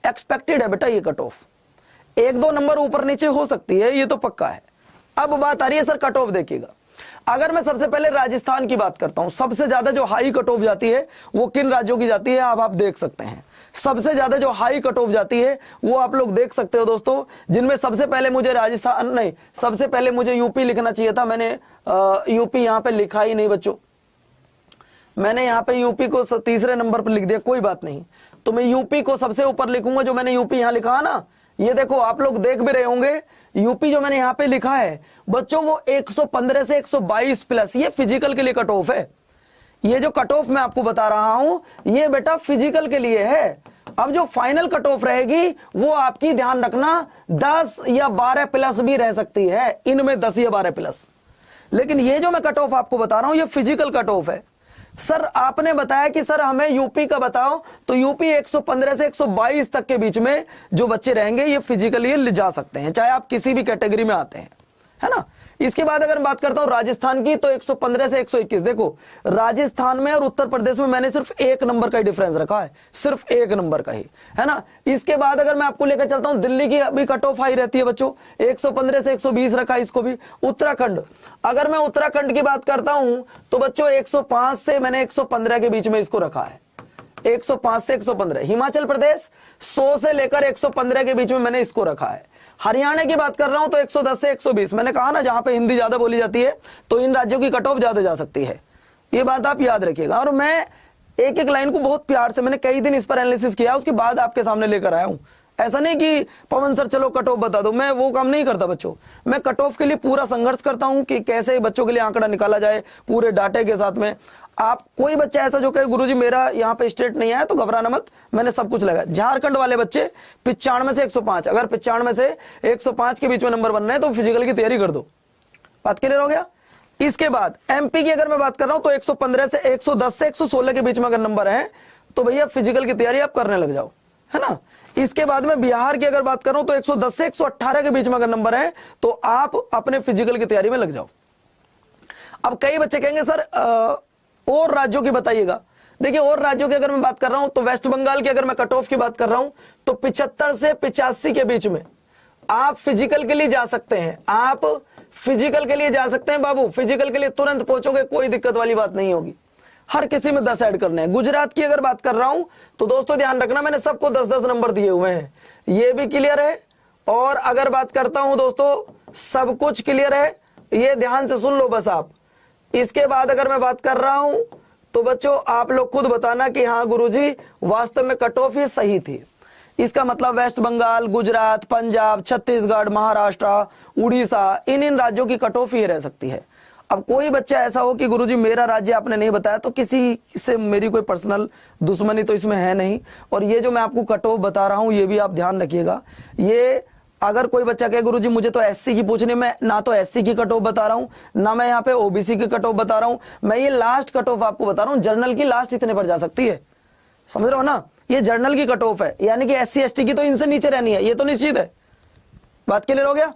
Expected है बेटा ये कट ऑफ, 1-2 नंबर ऊपर नीचे हो सकती है, ये तो पक्का है। अब बात आ रही है सर कट ऑफ देखिएगा, अगर मैं सबसे पहले राजस्थान की बात करता हूं, सबसे ज्यादा जो हाई कट ऑफ जाती है वो किन राज्यों की जाती है, अब आप देख सकते हैं। सबसे ज्यादा जो हाई कट ऑफ जाती है वो आप लोग देख सकते हो दोस्तों, जिनमें सबसे पहले मुझे राजस्थान नहीं, सबसे पहले मुझे यूपी लिखना चाहिए था, मैंने यूपी यहां पे लिखा ही नहीं बच्चों, मैंने यहां पे यूपी को तीसरे नंबर पर लिख दिया, कोई बात नहीं, तो मैं यूपी को सबसे ऊपर लिखूंगा, जो मैंने यूपी यहां लिखा ना, ये देखो आप लोग देख भी रहे होंगे, यूपी जो मैंने यहां पे लिखा है बच्चों वो 115 से 122 प्लस, ये फिजिकल के लिए कट ऑफ है। ये जो कट ऑफ मैं आपको बता रहा हूं ये बेटा फिजिकल के लिए है। अब जो फाइनल कट ऑफ रहेगी वो आपकी ध्यान रखना 10 या 12 प्लस भी रह सकती है, इनमें 10 या 12 प्लस। लेकिन ये जो मैं कट ऑफ आपको बता रहा हूं ये फिजिकल कट ऑफ है। सर आपने बताया कि सर हमें यूपी का बताओ, तो यूपी 115 से 122 तक के बीच में जो बच्चे रहेंगे ये फिजिकली ले जा सकते हैं, चाहे आप किसी भी कैटेगरी में आते हैं, है ना। इसके बाद अगर बात करता हूं राजस्थान की, तो 115 से 121, देखो राजस्थान में और उत्तर प्रदेश में मैंने सिर्फ 1 नंबर का ही डिफरेंस रखा है, सिर्फ 1 नंबर का ही, है ना। इसके बाद अगर मैं आपको लेकर चलता हूं, दिल्ली की अभी कट ऑफ हाई रहती है बच्चों, 115 से 120 रखा है इसको भी। उत्तराखंड, अगर मैं उत्तराखंड की बात करता हूं तो बच्चों 105 से मैंने 115 के बीच में इसको रखा है, 105 से 115। हिमाचल प्रदेश 100 से लेकर 115 के बीच में मैंने इसको रखा है। हरियाणा की बात कर रहा हूं तो 110 से 120, मैंने कहा ना जहां पे हिंदी ज्यादा बोली जाती है तो इन राज्यों की कट ऑफ ज्यादा जा सकती है, ये बात आप याद रखिएगा। और मैं एक एक लाइन को बहुत प्यार से, मैंने कई दिन इस पर एनालिसिस किया, उसके बाद आपके सामने लेकर आया हूं। ऐसा नहीं कि पवन सर चलो कट ऑफ बता दो, मैं वो काम नहीं करता बच्चों, मैं कट ऑफ के लिए पूरा संघर्ष करता हूं कि कैसे बच्चों के लिए आंकड़ा निकाला जाए पूरे डाटे के साथ में। आप कोई बच्चा ऐसा जो कहे गुरुजी मेरा यहाँ पे स्टेट नहीं आया तो घबराना मत, मैंने सब कुछ लगाया। झारखंड वाले बच्चे 95 से 105, अगर 95 से 105 के बीच में नंबर बन रहे हैं तो फिजिकल की तैयारी कर दो, बात क्लियर हो गया। इसके बाद एमपी की अगर मैं बात कर रहा हूं तो 115 से 110 से 116 के बीच में अगर नंबर है तो भैया फिजिकल की तैयारी आप करने लग जाओ, है ना। इसके बाद में बिहार की अगर बात कर रहा हूं तो 110 से 118 के बीच में अगर नंबर है तो आप अपने फिजिकल की तैयारी में लग जाओ। अब कई बच्चे कहेंगे सर और राज्यों की बताइएगा, देखिए और राज्यों की अगर मैं बात कर रहा हूं तो वेस्ट बंगाल की अगर मैं कट ऑफ की बात कर रहा हूं तो 75 से 85 के बीच में आप फिजिकल के लिए जा सकते हैं, आप फिजिकल के लिए जा सकते हैं बाबू, फिजिकल के लिए तुरंत पहुंचोगे, कोई दिक्कत वाली बात नहीं होगी। हर किसी में 10 ऐड करने हैं। गुजरात की अगर बात कर रहा हूं तो दोस्तों ध्यान रखना मैंने सबको 10-10 नंबर दिए हुए हैं, ये भी क्लियर है। और अगर बात करता हूं दोस्तों सब कुछ क्लियर है, ये ध्यान से सुन लो बस आप। इसके बाद अगर मैं बात कर रहा हूं तो बच्चों आप लोग खुद बताना कि हाँ गुरुजी वास्तव में कट ऑफ ये सही थी। इसका मतलब वेस्ट बंगाल, गुजरात, पंजाब, छत्तीसगढ़, महाराष्ट्र, उड़ीसा, इन राज्यों की कट ऑफ ही रह सकती है। अब कोई बच्चा ऐसा हो कि गुरुजी मेरा राज्य आपने नहीं बताया, तो किसी से मेरी कोई पर्सनल दुश्मनी तो इसमें है नहीं। और ये जो मैं आपको कट ऑफ बता रहा हूं ये भी आप ध्यान रखिएगा। ये अगर कोई बच्चा कहे गुरुजी मुझे तो एससी की पूछनी, मैं ना तो एससी की कट ऑफ बता रहा हूं ना मैं यहाँ पे ओबीसी की कट ऑफ बता रहा हूं, मैं ये लास्ट कट ऑफ आपको बता रहा हूं। जर्नल की लास्ट इतने पर जा सकती है, समझ रहे हो ना, ये जर्नल की कट ऑफ है, यानी कि एससी एसटी की तो इनसे नीचे रहनी है, ये तो निश्चित है। बात क्लियर हो गया।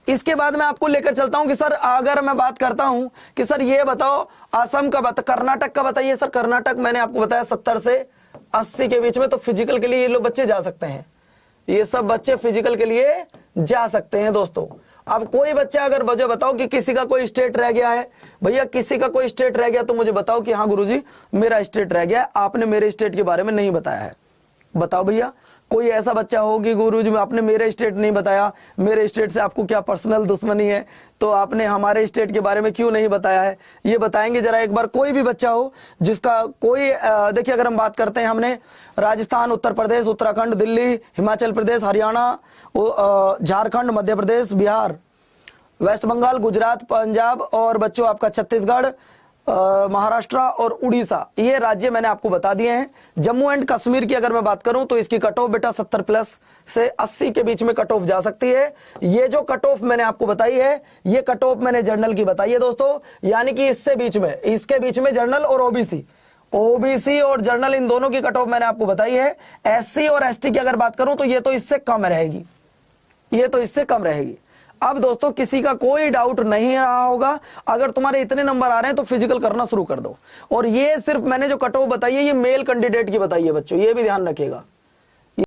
इसके बाद मैं आपको लेकर चलता हूं कि सर अगर मैं बात करता हूं कि सर ये बताओ असम का कर्नाटक का बताइए। सर कर्नाटक मैंने आपको बताया 70 से 80 के बीच में, तो फिजिकल के लिए ये लोग बच्चे जा सकते हैं, ये सब बच्चे फिजिकल के लिए जा सकते हैं दोस्तों। अब कोई बच्चा अगर मुझे बताओ कि किसी का कोई स्टेट रह गया है, भैया किसी का कोई स्टेट रह गया तो मुझे बताओ कि हाँ गुरुजी मेरा स्टेट रह गया, आपने मेरे स्टेट के बारे में नहीं बताया है, बताओ भैया। कोई ऐसा बच्चा हो कि गुरुजी आपने मेरे स्टेट नहीं बताया, मेरे स्टेट से आपको क्या पर्सनल दुश्मनी है, तो आपने हमारे स्टेट के बारे में क्यों नहीं बताया है, ये बताएंगे जरा एक बार। कोई भी बच्चा हो जिसका कोई देखिए अगर हम बात करते हैं, हमने राजस्थान, उत्तर प्रदेश, उत्तराखंड, दिल्ली, हिमाचल प्रदेश, हरियाणा, झारखंड, मध्य प्रदेश, बिहार, वेस्ट बंगाल, गुजरात, पंजाब और बच्चों आपका छत्तीसगढ़, महाराष्ट्र और उड़ीसा, ये राज्य मैंने आपको बता दिए हैं। जम्मू एंड कश्मीर की अगर मैं बात करूं तो इसकी कट ऑफ बेटा 70 प्लस से 80 के बीच में कट ऑफ जा सकती है। ये जो कट ऑफ मैंने आपको बताई है ये कट ऑफ मैंने जर्नल की बताई है दोस्तों, यानी कि इसके बीच में जर्नल और ओबीसी और जर्नल, इन दोनों की कट ऑफ मैंने आपको बताई है। एससी और एसटी की अगर बात करूं तो ये तो इससे कम रहेगी, ये तो इससे कम रहेगी। अब दोस्तों किसी का कोई डाउट नहीं रहा होगा, अगर तुम्हारे इतने नंबर आ रहे हैं तो फिजिकल करना शुरू कर दो। और ये सिर्फ मैंने जो कट ऑफ बताई है ये मेल कैंडिडेट की बताई है बच्चों, ये भी ध्यान रखिएगा।